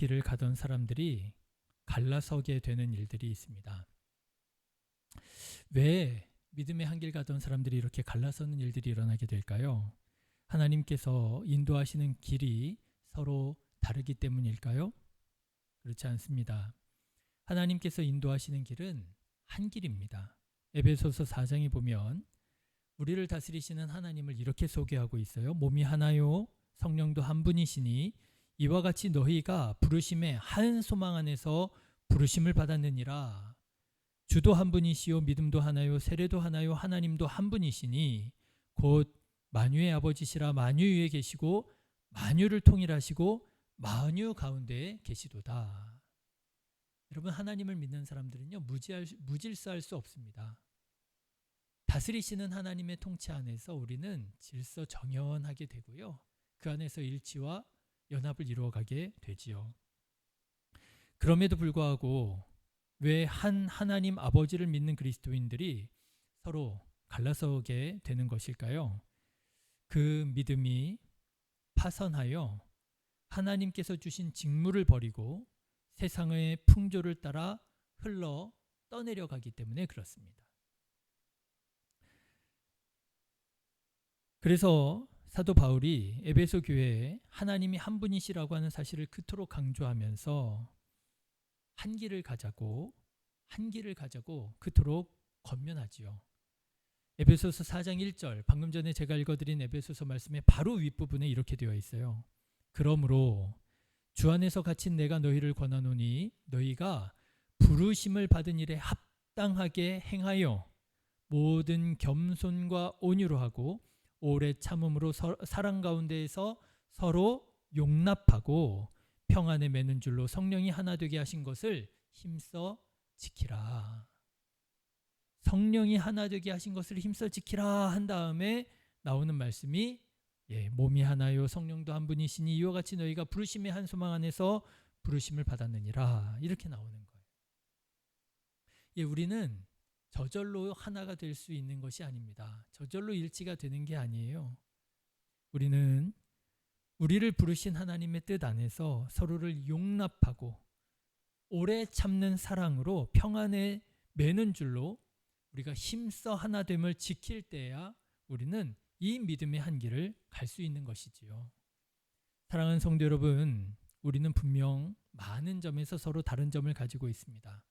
길을 가던 사람들이 갈라서게 되는 일들이 있습니다. 왜 믿음의 한 길 가던 사람들이 이렇게 갈라서는 일들이 일어나게 될까요? 하나님께서 인도하시는 길이 서로 다르기 때문일까요? 그렇지 않습니다. 하나님께서 인도하시는 길은 한 길입니다. 에베소서 4장에 보면 우리를 다스리시는 하나님을 이렇게 소개하고 있어요. 몸이 하나요 성령도 한 분이시니 이와 같이 너희가 부르심의 한 소망 안에서 부르심을 받았느니라. 주도 한 분이시요 믿음도 하나요 세례도 하나요 하나님도 한 분이시니 곧 만유의 아버지시라 만유 위에 계시고 만유를 통일하시고 만유 가운데 계시도다. 여러분, 하나님을 믿는 사람들은요 무질서할 수 없습니다. 다스리시는 하나님의 통치 안에서 우리는 질서 정연하게 되고요. 그 안에서 일치와 연합을 이루어가게 되지요. 그럼에도 불구하고 왜 한 하나님 아버지를 믿는 그리스도인들이 서로 갈라서게 되는 것일까요? 그 믿음이 파선하여 하나님께서 주신 직무를 버리고 세상의 풍조를 따라 흘러 떠내려가기 때문에 그렇습니다. 그래서 사도 바울이 에베소 교회에 하나님이 한 분이시라고 하는 사실을 그토록 강조하면서 한 길을 가자고 그토록 권면하지요. 에베소서 4장 1절, 방금 전에 제가 읽어드린 에베소서 말씀의 바로 윗부분에 이렇게 되어 있어요. 그러므로 주 안에서 갇힌 내가 너희를 권하노니 너희가 부르심을 받은 일에 합당하게 행하여 모든 겸손과 온유로 하고 오래 참음으로 사랑 가운데에서 서로 용납하고 평안에 매는 줄로 성령이 하나 되게 하신 것을 힘써 지키라. 성령이 하나 되게 하신 것을 힘써 지키라 한 다음에 나오는 말씀이 몸이 하나요 성령도 한 분이시니 이와 같이 너희가 부르심의 한 소망 안에서 부르심을 받았느니라. 이렇게 나오는 거예요. 우리는 저절로 하나가 될 수 있는 것이 아닙니다. 저절로 일치가 되는 게 아니에요. 우리는 우리를 부르신 하나님의 뜻 안에서 서로를 용납하고 오래 참는 사랑으로 평안에 매는 줄로 우리가 힘써 하나됨을 지킬 때야 우리는 이 믿음의 한길을 갈 수 있는 것이지요. 사랑하는 성도 여러분, 우리는 분명 많은 점에서 서로 다른 점을 가지고 있습니다.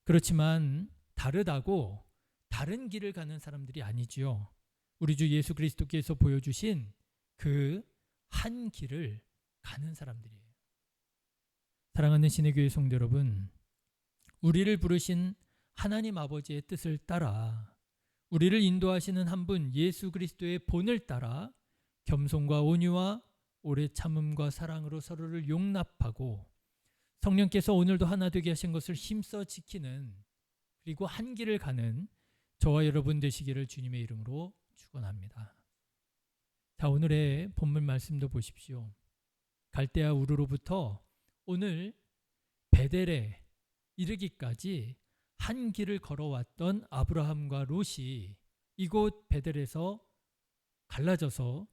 그렇지만 다르다고 다른 길을 가는 사람들이 아니지요. 우리 주 예수 그리스도께서 보여주신 그 한 길을 가는 사람들이에요. 사랑하는 신의 교회 성도 여러분, 우리를 부르신 하나님 아버지의 뜻을 따라 우리를 인도하시는 한 분 예수 그리스도의 본을 따라 겸손과 온유와 오래 참음과 사랑으로 서로를 용납하고 성령께서 오늘도 하나 되게 하신 것을 힘써 지키는 그리고 한 길을 가는 저와 여러분 되시기를 주님의 이름으로 축원합니다. 자, 오늘의 본문 말씀도 보십시오. 갈대아 우르로부터 오늘 베델에 이르기까지 한 길을 걸어왔던 아브라함과 롯이 이곳 베델에서 갈라져서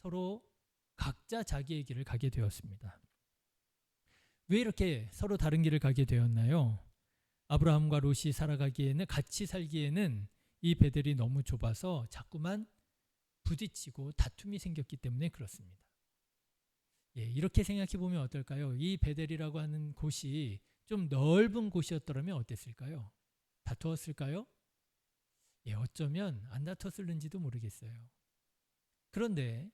서로 각자 자기의 길을 가게 되었습니다. 왜 이렇게 서로 다른 길을 가게 되었나요? 아브라함과 롯이 살아가기에는 같이 살기에는 이 베델이 너무 좁아서 자꾸만 부딪히고 다툼이 생겼기 때문에 그렇습니다. 이렇게 생각해 보면 어떨까요? 이 베델이라고 하는 곳이 좀 넓은 곳이었더라면 어땠을까요? 다투었을까요? 어쩌면 안 다퉜을는지도 모르겠어요. 그런데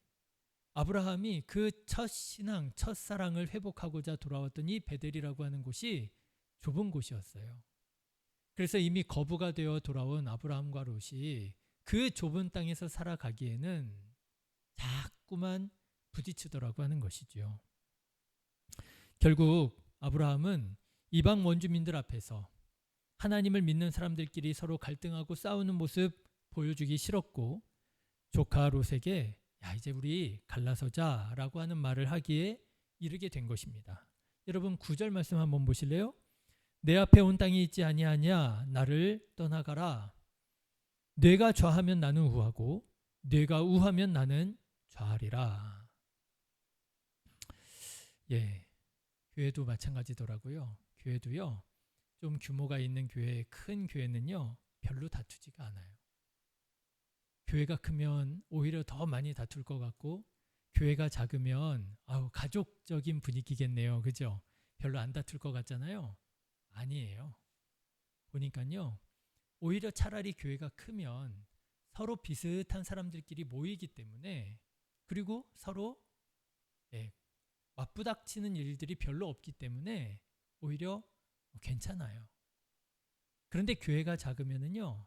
아브라함이 그 첫 신앙, 첫 사랑을 회복하고자 돌아왔던 이 베델이라고 하는 곳이 좁은 곳이었어요. 그래서 이미 거부가 되어 돌아온 아브라함과 롯이 그 좁은 땅에서 살아가기에는 자꾸만 부딪히더라고 하는 것이죠. 결국 아브라함은 이방 원주민들 앞에서 하나님을 믿는 사람들끼리 서로 갈등하고 싸우는 모습 보여주기 싫었고 조카 롯에게 이제 우리 갈라서자라고 하는 말을 하기에 이르게 된 것입니다. 여러분 9절 말씀 한번 보실래요? 내 앞에 온 땅이 있지 아니하냐 나를 떠나가라. 뇌가 좌하면 나는 우하고 뇌가 우하면 나는 좌하리라. 교회도 마찬가지더라고요. 교회도요. 좀 규모가 있는 교회, 큰 교회는요. 별로 다투지가 않아요. 교회가 크면 오히려 더 많이 다툴 것 같고 교회가 작으면 가족적인 분위기겠네요. 그죠? 별로 안 다툴 것 같잖아요. 아니에요. 보니까요. 오히려 차라리 교회가 크면 서로 비슷한 사람들끼리 모이기 때문에 그리고 서로 맞부닥치는 일들이 별로 없기 때문에 오히려 괜찮아요. 그런데 교회가 작으면은요.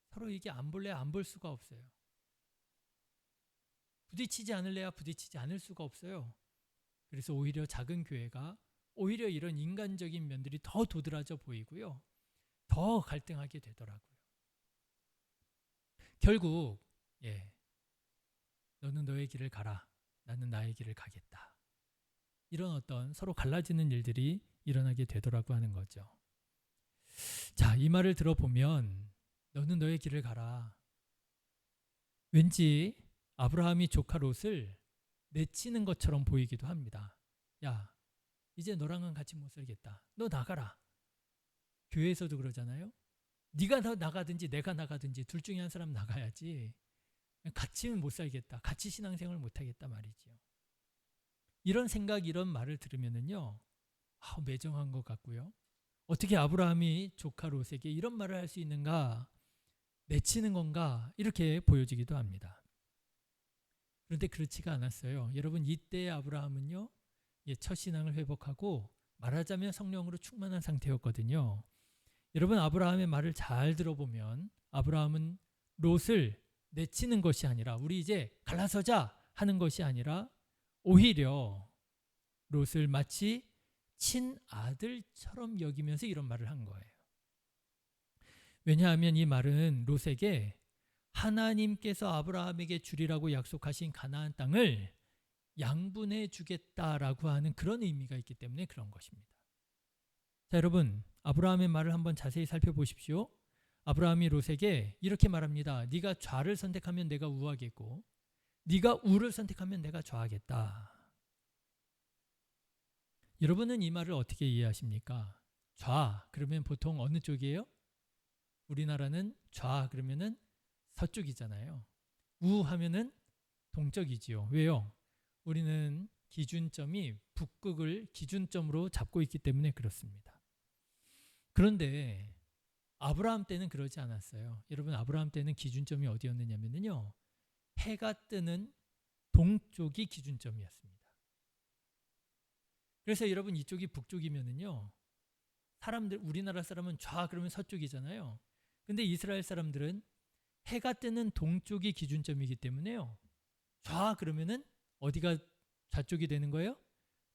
서로 이게 안 볼래 안 볼 수가 없어요. 부딪히지 않을래야 부딪히지 않을 수가 없어요. 그래서 오히려 작은 교회가 오히려 이런 인간적인 면들이 더 도드라져 보이고요. 더 갈등하게 되더라고요. 결국 너는 너의 길을 가라. 나는 나의 길을 가겠다. 이런 어떤 서로 갈라지는 일들이 일어나게 되더라고 하는 거죠. 자, 이 말을 들어보면 너는 너의 길을 가라. 왠지 아브라함이 조카 롯을 내치는 것처럼 보이기도 합니다. 야, 이제 너랑은 같이 못 살겠다. 너 나가라. 교회에서도 그러잖아요. 네가 나가든지 내가 나가든지 둘 중에 한 사람 나가야지. 같이는 못 살겠다. 같이 신앙생활을 못 하겠다 말이죠. 이런 생각, 이런 말을 들으면은요. 매정한 것 같고요. 어떻게 아브라함이 조카 롯에게 이런 말을 할 수 있는가? 내치는 건가? 이렇게 보여지기도 합니다. 그런데 그렇지가 않았어요. 여러분, 이때 아브라함은요. 첫 신앙을 회복하고 말하자면 성령으로 충만한 상태였거든요. 여러분, 아브라함의 말을 잘 들어보면 아브라함은 롯을 내치는 것이 아니라 우리 이제 갈라서자 하는 것이 아니라 오히려 롯을 마치 친아들처럼 여기면서 이런 말을 한 거예요. 왜냐하면 이 말은 롯에게 하나님께서 아브라함에게 주리라고 약속하신 가나안 땅을 양분해 주겠다라고 하는 그런 의미가 있기 때문에 그런 것입니다. 자, 여러분, 아브라함의 말을 한번 자세히 살펴보십시오. 아브라함이 롯에게 이렇게 말합니다. 네가 좌를 선택하면 내가 우하겠고 네가 우를 선택하면 내가 좌하겠다. 여러분은 이 말을 어떻게 이해하십니까? 좌 그러면 보통 어느 쪽이에요? 우리나라는 좌 그러면은 서쪽이잖아요. 우 하면은 동쪽이지요. 왜요? 우리는 기준점이 북극을 기준점으로 잡고 있기 때문에 그렇습니다. 그런데 아브라함 때는 그러지 않았어요. 여러분, 아브라함 때는 기준점이 어디였느냐면요. 해가 뜨는 동쪽이 기준점이었습니다. 그래서 여러분, 이쪽이 북쪽이면은요. 사람들, 우리나라 사람은 좌 그러면 서쪽이잖아요. 근데 이스라엘 사람들은 해가 뜨는 동쪽이 기준점이기 때문에요. 좌 그러면은 어디가 좌쪽이 되는 거예요?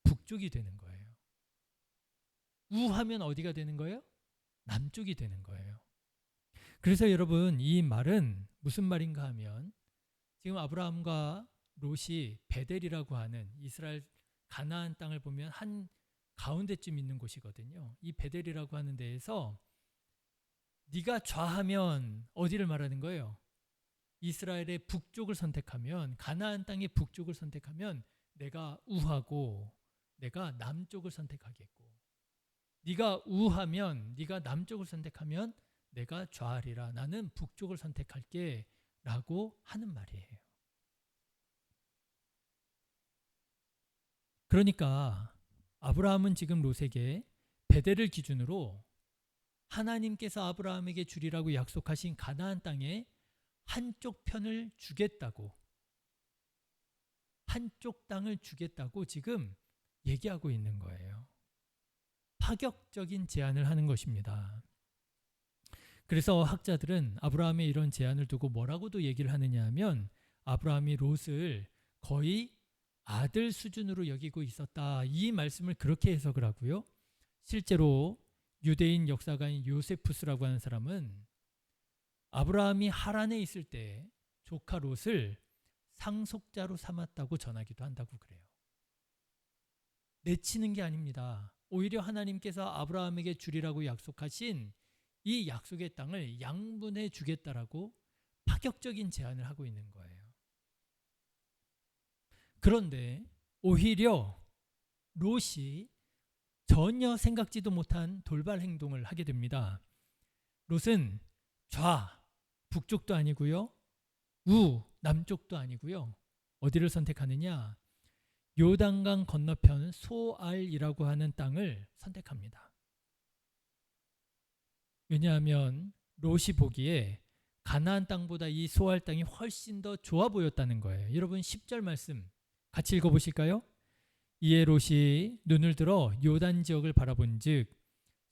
북쪽이 되는 거예요. 우 하면 어디가 되는 거예요? 남쪽이 되는 거예요. 그래서 여러분, 이 말은 무슨 말인가 하면 지금 아브라함과 롯이 베델이라고 하는 이스라엘 가나안 땅을 보면 한 가운데쯤 있는 곳이거든요. 이 베델이라고 하는 데에서 네가 좌하면 어디를 말하는 거예요? 이스라엘의 북쪽을 선택하면, 가나안 땅의 북쪽을 선택하면 내가 우하고 내가 남쪽을 선택하겠고, 네가 우하면, 네가 남쪽을 선택하면 내가 좌하리라. 나는 북쪽을 선택할게 라고 하는 말이에요. 그러니까 아브라함은 지금 롯에게 베델을 기준으로 하나님께서 아브라함에게 주리라고 약속하신 가나안 땅에 한쪽 편을 주겠다고, 한쪽 땅을 주겠다고 지금 얘기하고 있는 거예요. 파격적인 제안을 하는 것입니다. 그래서 학자들은 아브라함의 이런 제안을 두고 뭐라고도 얘기를 하느냐 하면 아브라함이 롯을 거의 아들 수준으로 여기고 있었다. 이 말씀을 그렇게 해석을 하고요. 실제로 유대인 역사가인 요세푸스라고 하는 사람은 아브라함이 하란에 있을 때 조카 롯을 상속자로 삼았다고 전하기도 한다고 그래요. 내치는 게 아닙니다. 오히려 하나님께서 아브라함에게 주리라고 약속하신 이 약속의 땅을 양분해 주겠다라고 파격적인 제안을 하고 있는 거예요. 그런데 오히려 롯이 전혀 생각지도 못한 돌발 행동을 하게 됩니다. 롯은 좌, 북쪽도 아니고요. 우, 남쪽도 아니고요. 어디를 선택하느냐? 요단강 건너편 소알이라고 하는 땅을 선택합니다. 왜냐하면 롯이 보기에 가나안 땅보다 이 소알 땅이 훨씬 더 좋아 보였다는 거예요. 여러분 10절 말씀 같이 읽어보실까요? 이에 롯이 눈을 들어 요단 지역을 바라본즉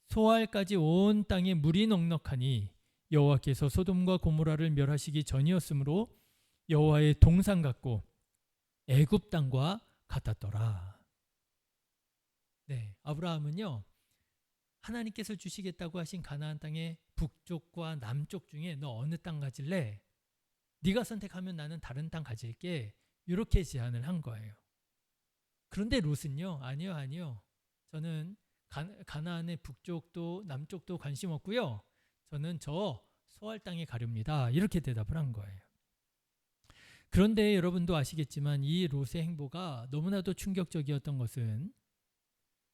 소알까지 온 땅에 물이 넉넉하니 여호와께서 소돔과 고모라를 멸하시기 전이었으므로 여호와의 동산 같고 애굽 땅과 같았더라. 네, 아브라함은요 하나님께서 주시겠다고 하신 가나안 땅의 북쪽과 남쪽 중에 너 어느 땅 가질래? 네가 선택하면 나는 다른 땅 가질게. 이렇게 제안을 한 거예요. 그런데 롯은요, 아니요. 저는 가나안의 북쪽도 남쪽도 관심 없고요. 저는 저 소알 땅에 가렵니다. 이렇게 대답을 한 거예요. 그런데 여러분도 아시겠지만 이 롯의 행보가 너무나도 충격적이었던 것은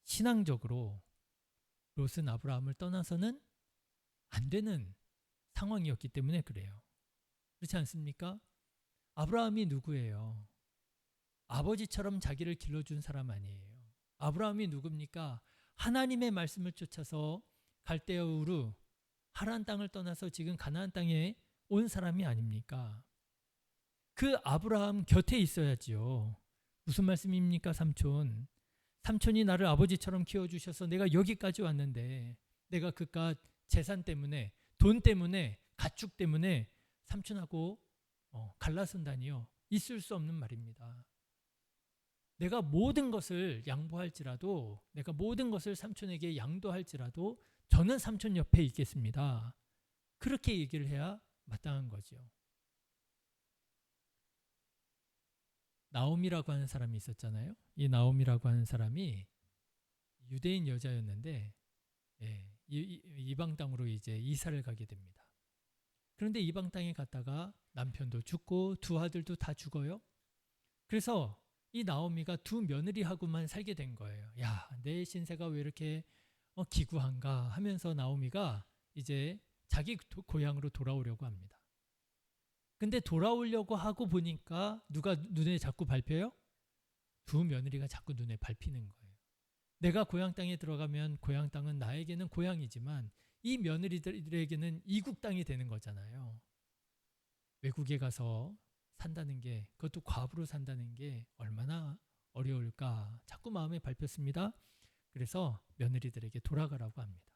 신앙적으로 롯은 아브라함을 떠나서는 안 되는 상황이었기 때문에 그래요. 그렇지 않습니까? 아브라함이 누구예요? 아버지처럼 자기를 길러준 사람 아니에요. 아브라함이 누굽니까? 하나님의 말씀을 쫓아서 갈대아 우르 하란 땅을 떠나서 지금 가나안 땅에 온 사람이 아닙니까? 그 아브라함 곁에 있어야지요. 무슨 말씀입니까, 삼촌? 삼촌이 나를 아버지처럼 키워주셔서 내가 여기까지 왔는데 내가 그깟 재산 때문에 돈 때문에 가축 때문에 삼촌하고 갈라선다니요. 있을 수 없는 말입니다. 내가 모든 것을 양보할지라도 내가 모든 것을 삼촌에게 양도할지라도 저는 삼촌 옆에 있겠습니다. 그렇게 얘기를 해야 마땅한 거죠. 나옴이라고 하는 사람이 있었잖아요. 이 나옴이라고 하는 사람이 유대인 여자였는데 이방 땅으로 이제 이사를 가게 됩니다. 그런데 이방 땅에 갔다가 남편도 죽고 두 아들도 다 죽어요. 그래서 이 나오미가 두 며느리하고만 살게 된 거예요. 야, 내 신세가 왜 이렇게 기구한가 하면서 나오미가 이제 자기 고향으로 돌아오려고 합니다. 근데 돌아오려고 하고 보니까 누가 눈에 자꾸 밟혀요? 두 며느리가 자꾸 눈에 밟히는 거예요. 내가 고향 땅에 들어가면 고향 땅은 나에게는 고향이지만 이 며느리들에게는 이국 땅이 되는 거잖아요. 외국에 가서 산다는 게, 그것도 과부로 산다는 게 얼마나 어려울까 자꾸 마음에 밟혔습니다. 그래서 며느리들에게 돌아가라고 합니다.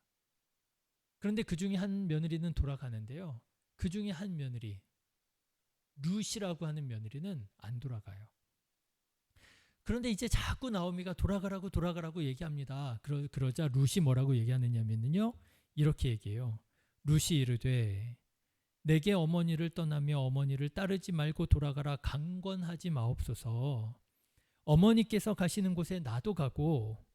그런데 그 중에 한 며느리는 돌아가는데요. 그 중에 한 며느리, 룻이라고 하는 며느리는 안 돌아가요. 그런데 이제 자꾸 나오미가 돌아가라고 얘기합니다. 그러자 룻이 뭐라고 얘기하느냐면요. 이렇게 얘기해요. 룻이 이르되 내게 어머니를 떠나며 어머니를 따르지 말고 돌아가라 강권하지 마옵소서. 어머니께서 가시는 곳에 나도 가고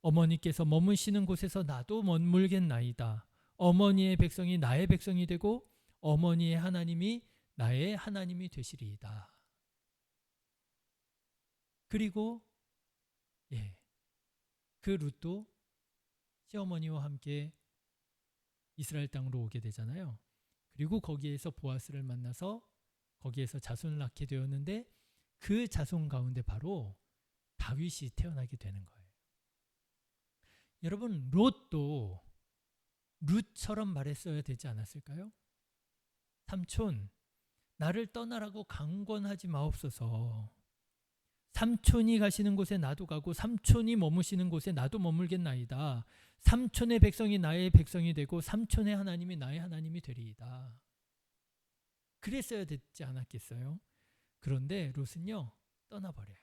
어머니께서 머무시는 곳에서 나도 머물겠나이다. 어머니의 백성이 나의 백성이 되고 어머니의 하나님이 나의 하나님이 되시리이다. 그리고 그 룻도 시어머니와 함께 이스라엘 땅으로 오게 되잖아요. 그리고 거기에서 보아스를 만나서 거기에서 자손을 낳게 되었는데 그 자손 가운데 바로 다윗이 태어나게 되는 거예요. 여러분, 롯도 룻처럼 말했어야 되지 않았을까요? 삼촌, 나를 떠나라고 강권하지 마옵소서. 삼촌이 가시는 곳에 나도 가고 삼촌이 머무시는 곳에 나도 머물겠나이다. 삼촌의 백성이 나의 백성이 되고 삼촌의 하나님이 나의 하나님이 되리이다. 그랬어야 되지 않았겠어요? 그런데 롯은요, 떠나버려요.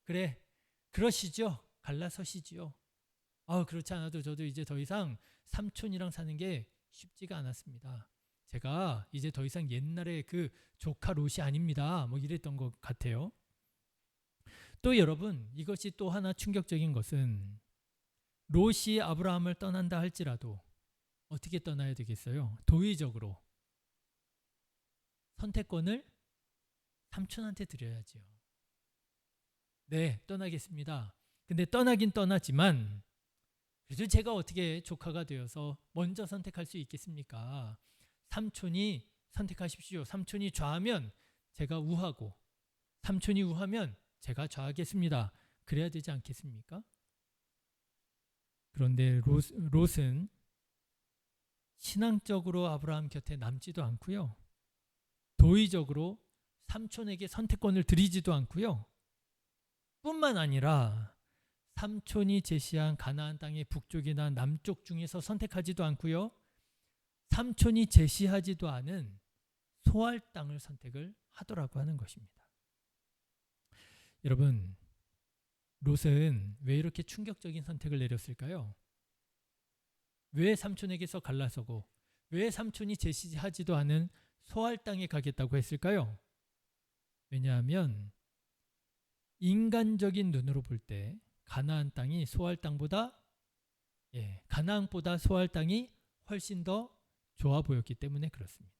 그래, 그러시죠. 갈라서시지요. 그렇지 않아도 저도 이제 더 이상 삼촌이랑 사는 게 쉽지가 않았습니다. 제가 이제 더 이상 옛날에 그 조카 롯이 아닙니다. 뭐 이랬던 것 같아요. 또 여러분, 이것이 또 하나 충격적인 것은 롯이 아브라함을 떠난다 할지라도 어떻게 떠나야 되겠어요? 도의적으로 선택권을 삼촌한테 드려야죠. 네, 떠나겠습니다. 근데 떠나긴 떠나지만 그래도 제가 어떻게 조카가 되어서 먼저 선택할 수 있겠습니까? 삼촌이 선택하십시오. 삼촌이 좌하면 제가 우하고 삼촌이 우하면 제가 좌하겠습니다. 그래야 되지 않겠습니까? 그런데 롯은 신앙적으로 아브라함 곁에 남지도 않고요. 도의적으로 삼촌에게 선택권을 드리지도 않고요. 뿐만 아니라 삼촌이 제시한 가나안 땅의 북쪽이나 남쪽 중에서 선택하지도 않고요. 삼촌이 제시하지도 않은 소알 땅을 선택을 하더라고 하는 것입니다. 여러분, 롯은 왜 이렇게 충격적인 선택을 내렸을까요? 왜 삼촌에게서 갈라서고 왜 삼촌이 제시하지도 않은 소알 땅에 가겠다고 했을까요? 왜냐하면 인간적인 눈으로 볼 때 가나안 땅이 소알 땅보다 가나안보다 소알 땅이 훨씬 더 좋아 보였기 때문에 그렇습니다.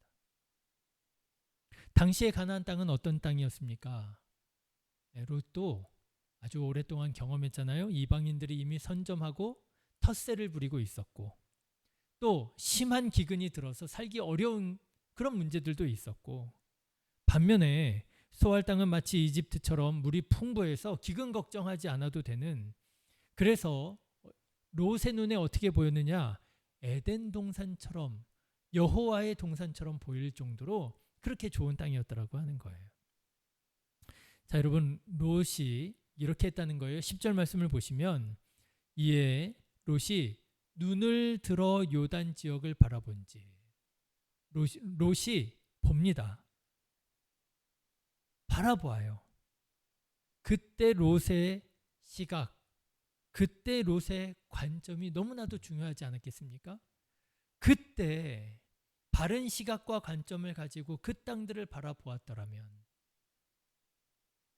당시의 가나안 땅은 어떤 땅이었습니까? 롯도 아주 오랫동안 경험했잖아요. 이방인들이 이미 선점하고 텃세를 부리고 있었고 또 심한 기근이 들어서 살기 어려운 그런 문제들도 있었고 반면에 소알 땅은 마치 이집트처럼 물이 풍부해서 기근 걱정하지 않아도 되는 그래서 롯의 눈에 어떻게 보였느냐 에덴 동산처럼 여호와의 동산처럼 보일 정도로 그렇게 좋은 땅이었더라고 하는 거예요. 자 여러분 롯이 이렇게 했다는 거예요. 10절 말씀을 보시면 이에 롯이 눈을 들어 요단 지역을 바라본지 롯이 봅니다. 바라보아요. 그때 롯의 시각, 그때 롯의 관점이 너무나도 중요하지 않았겠습니까? 그때 바른 시각과 관점을 가지고 그 땅들을 바라보았더라면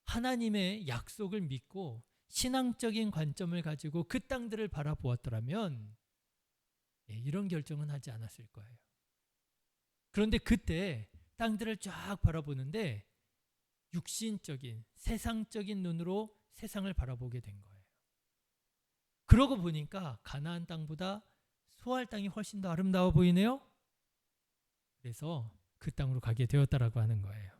하나님의 약속을 믿고 신앙적인 관점을 가지고 그 땅들을 바라보았더라면 이런 결정은 하지 않았을 거예요. 그런데 그때 땅들을 쫙 바라보는데 육신적인 세상적인 눈으로 세상을 바라보게 된 거예요. 그러고 보니까 가나안 땅보다 소알 땅이 훨씬 더 아름다워 보이네요. 그래서 그 땅으로 가게 되었다라고 하는 거예요.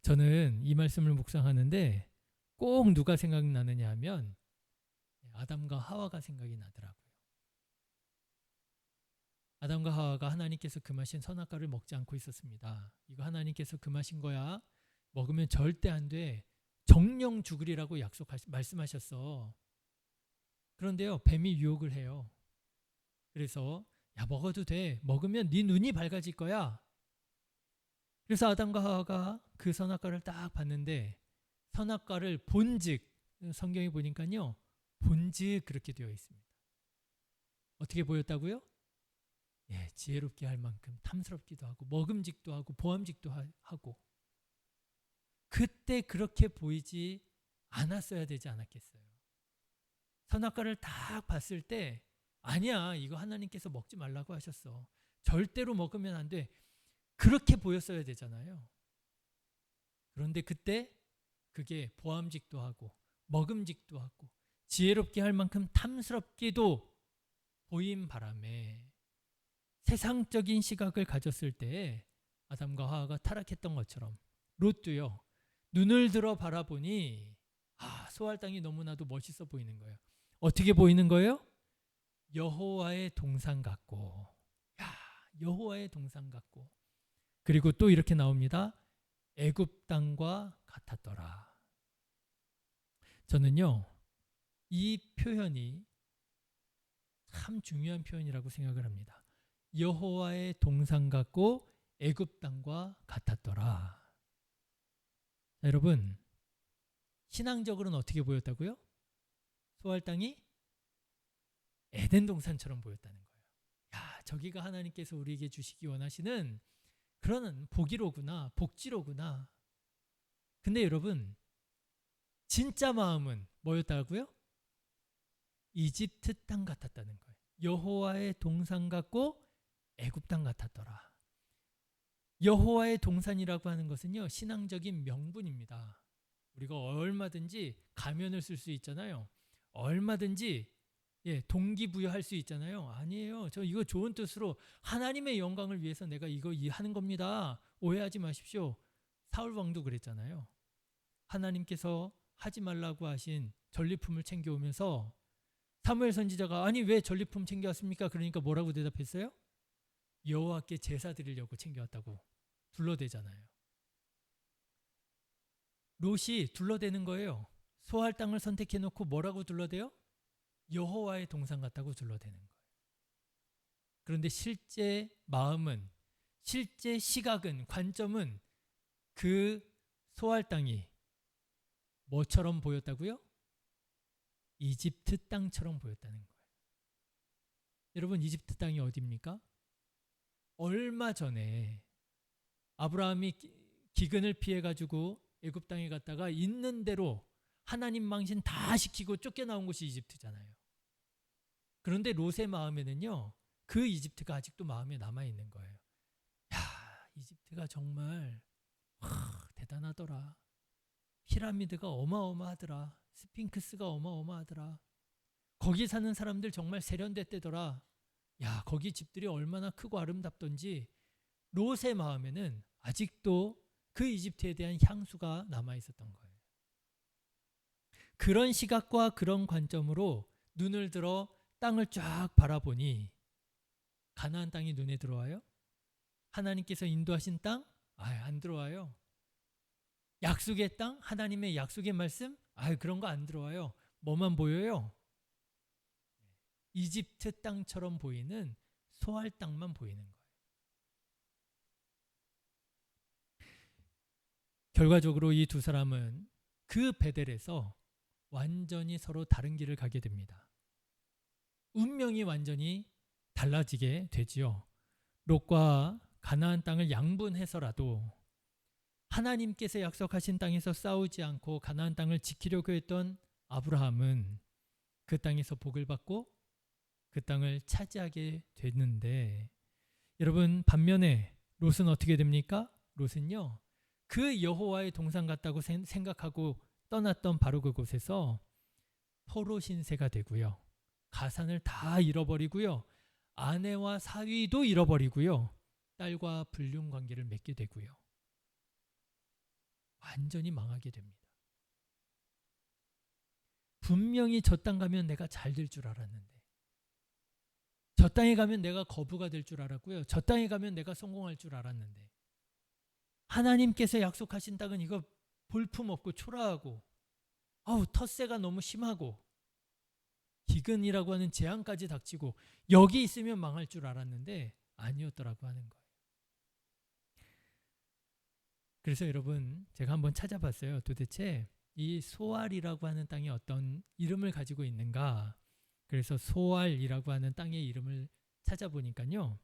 저는 이 말씀을 묵상하는데 꼭 누가 생각나느냐 하면 아담과 하와가 생각이 나더라고요. 아담과 하와가 하나님께서 금하신 선악과를 먹지 않고 있었습니다. 이거 하나님께서 금하신 거야. 먹으면 절대 안 돼. 정령 죽으리라고 말씀하셨어. 그런데요, 뱀이 유혹을 해요. 그래서 야 먹어도 돼. 먹으면 네 눈이 밝아질 거야. 그래서 아담과 하와가 그 선악과를 딱 봤는데 선악과를 본즉 성경에 보니까요. 본즉 그렇게 되어 있습니다. 어떻게 보였다고요? 지혜롭게 할 만큼 탐스럽기도 하고 먹음직도 하고 보암직도 하고 그때 그렇게 보이지 않았어야 되지 않았겠어요. 선악과를 딱 봤을 때 아니야 이거 하나님께서 먹지 말라고 하셨어. 절대로 먹으면 안 돼. 그렇게 보였어야 되잖아요. 그런데 그때 그게 보암직도 하고 먹음직도 하고 지혜롭게 할 만큼 탐스럽기도 보인 바람에 세상적인 시각을 가졌을 때 아담과 하와가 타락했던 것처럼 롯도요. 눈을 들어 바라보니 소알 땅이 너무나도 멋있어 보이는 거예요. 어떻게 보이는 거예요? 여호와의 동산 같고 여호와의 동산 같고 그리고 또 이렇게 나옵니다. 애굽 땅과 같았더라. 저는요. 이 표현이 참 중요한 표현이라고 생각을 합니다. 여호와의 동산 같고 애굽 땅과 같았더라. 자, 여러분 신앙적으로는 어떻게 보였다고요? 소알 땅이 에덴 동산처럼 보였다는 거예요. 저기가 하나님께서 우리에게 주시기 원하시는 그런 복이로구나, 복지로구나. 근데 여러분 진짜 마음은 뭐였다고요? 이집트 땅 같았다는 거예요. 여호와의 동산 같고 애굽 땅 같았더라. 여호와의 동산이라고 하는 것은요 신앙적인 명분입니다. 우리가 얼마든지 가면을 쓸 수 있잖아요. 얼마든지 동기부여할 수 있잖아요. 아니에요. 저 이거 좋은 뜻으로 하나님의 영광을 위해서 내가 이거 하는 겁니다. 오해하지 마십시오. 사울 왕도 그랬잖아요. 하나님께서 하지 말라고 하신 전리품을 챙겨오면서 사무엘 선지자가 아니 왜 전리품 챙겨왔습니까? 그러니까 뭐라고 대답했어요? 여호와께 제사 드리려고 챙겨왔다고 둘러대잖아요. 롯이 둘러대는 거예요. 소할 땅을 선택해놓고 뭐라고 둘러대요? 여호와의 동산 같다고 둘러대는 거예요. 그런데 실제 마음은, 실제 시각은, 관점은 그 소할 땅이 뭐처럼 보였다고요? 이집트 땅처럼 보였다는 거예요. 여러분, 이집트 땅이 어디입니까? 얼마 전에 아브라함이 기근을 피해가지고 애굽 땅에 갔다가 있는 대로 하나님 망신 다 시키고 쫓겨나온 곳이 이집트잖아요. 그런데 롯의 마음에는요, 그 이집트가 아직도 마음에 남아있는 거예요. 야, 이집트가 정말 대단하더라. 피라미드가 어마어마하더라. 스핑크스가 어마어마하더라. 거기 사는 사람들 정말 세련됐대더라. 야, 거기 집들이 얼마나 크고 아름답던지. 롯의 마음에는 아직도 그 이집트에 대한 향수가 남아있었던 거예요. 그런 시각과 그런 관점으로 눈을 들어 땅을 쫙 바라보니 가나안 땅이 눈에 들어와요? 하나님께서 인도하신 땅? 안 들어와요. 약속의 땅? 하나님의 약속의 말씀? 그런 거 안 들어와요. 뭐만 보여요? 이집트 땅처럼 보이는 소할 땅만 보이는 거예요. 결과적으로 이 두 사람은 그 베델에서 완전히 서로 다른 길을 가게 됩니다. 운명이 완전히 달라지게 되지요. 롯과 가나안 땅을 양분해서라도 하나님께서 약속하신 땅에서 싸우지 않고 가나안 땅을 지키려고 했던 아브라함은 그 땅에서 복을 받고 그 땅을 차지하게 됐는데, 여러분, 반면에 롯은 어떻게 됩니까? 롯은요, 그 여호와의 동산 같다고 생각하고 떠났던 바로 그곳에서 포로 신세가 되고요, 가산을 다 잃어버리고요, 아내와 사위도 잃어버리고요, 딸과 불륜 관계를 맺게 되고요, 완전히 망하게 됩니다. 분명히 저 땅 가면 내가 잘 될 줄 알았는데, 저 땅에 가면 내가 거부가 될 줄 알았고요, 저 땅에 가면 내가 성공할 줄 알았는데, 하나님께서 약속하신 땅은 이거 볼품없고 초라하고 텃세가 너무 심하고 기근이라고 하는 재앙까지 닥치고 여기 있으면 망할 줄 알았는데 아니었더라고 하는 거예요. 그래서 여러분, 제가 한번 찾아봤어요. 도대체 이 소알이라고 하는 땅이 어떤 이름을 가지고 있는가. 그래서 소알이라고 하는 땅의 이름을 찾아보니까요,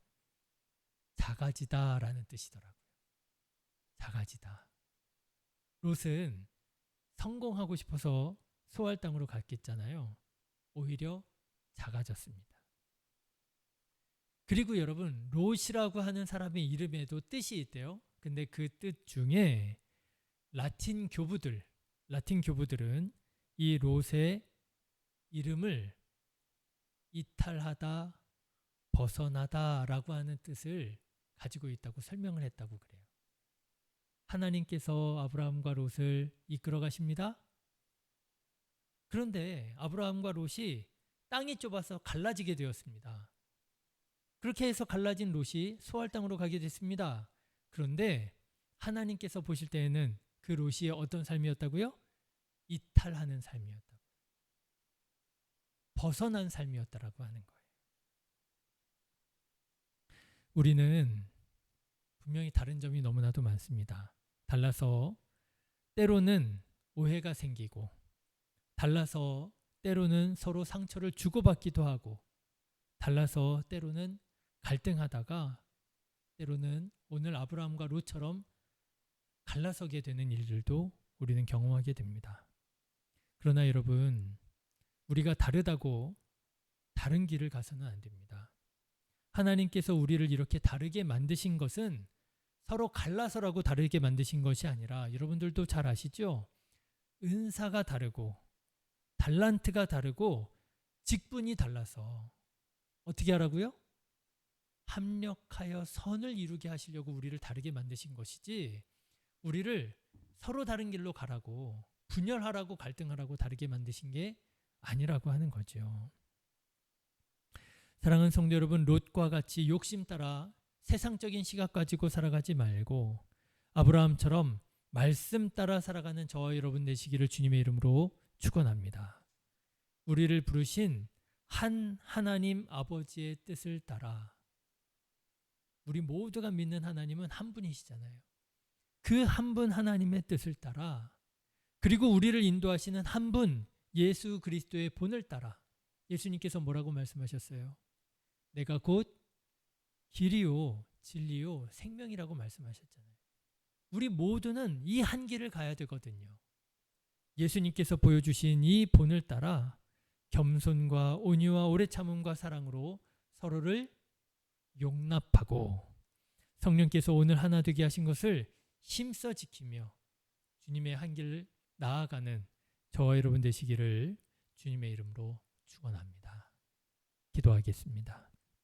작아지다라는 뜻이더라고요. 작아지다. 롯은 성공하고 싶어서 소알 땅으로 갔겠잖아요. 오히려 작아졌습니다. 그리고 여러분, 롯이라고 하는 사람의 이름에도 뜻이 있대요. 근데 그 뜻 중에 라틴 교부들은 이 롯의 이름을 이탈하다, 벗어나다라고 하는 뜻을 가지고 있다고 설명을 했다고 그래요. 하나님께서 아브라함과 롯을 이끌어 가십니다. 그런데 아브라함과 롯이 땅이 좁아서 갈라지게 되었습니다. 그렇게 해서 갈라진 롯이 소알 땅으로 가게 됐습니다. 그런데 하나님께서 보실 때에는 그 롯이 어떤 삶이었다고요? 이탈하는 삶이었다고. 벗어난 삶이었다라고 하는 거예요. 우리는 분명히 다른 점이 너무나도 많습니다. 달라서 때로는 오해가 생기고, 달라서 때로는 서로 상처를 주고받기도 하고, 달라서 때로는 갈등하다가 때로는 오늘 아브라함과 롯처럼 갈라서게 되는 일들도 우리는 경험하게 됩니다. 그러나 여러분, 우리가 다르다고 다른 길을 가서는 안 됩니다. 하나님께서 우리를 이렇게 다르게 만드신 것은 서로 갈라서라고 다르게 만드신 것이 아니라, 여러분들도 잘 아시죠? 은사가 다르고 달란트가 다르고 직분이 달라서 어떻게 하라고요? 합력하여 선을 이루게 하시려고 우리를 다르게 만드신 것이지, 우리를 서로 다른 길로 가라고, 분열하라고, 갈등하라고 다르게 만드신 게 아니라고 하는 거죠. 사랑하는 성도 여러분, 롯과 같이 욕심 따라 세상적인 시각 가지고 살아가지 말고 아브라함처럼 말씀 따라 살아가는 저와 여러분 되시기를 주님의 이름으로 축원합니다. 우리를 부르신 한 하나님 아버지의 뜻을 따라, 우리 모두가 믿는 하나님은 한 분이시잖아요. 그 한 분 하나님의 뜻을 따라, 그리고 우리를 인도하시는 한 분 예수 그리스도의 본을 따라, 예수님께서 뭐라고 말씀하셨어요? 내가 곧 길이요 진리요 생명이라고 말씀하셨잖아요. 우리 모두는 이 한 길을 가야 되거든요. 예수님께서 보여주신 이 본을 따라 겸손과 온유와 오래 참음과 사랑으로 서로를 용납하고, 성령께서 오늘 하나 되게 하신 것을 힘써 지키며 주님의 한 길을 나아가는 저와 여러분 되시기를 주님의 이름으로 축원합니다. 기도하겠습니다.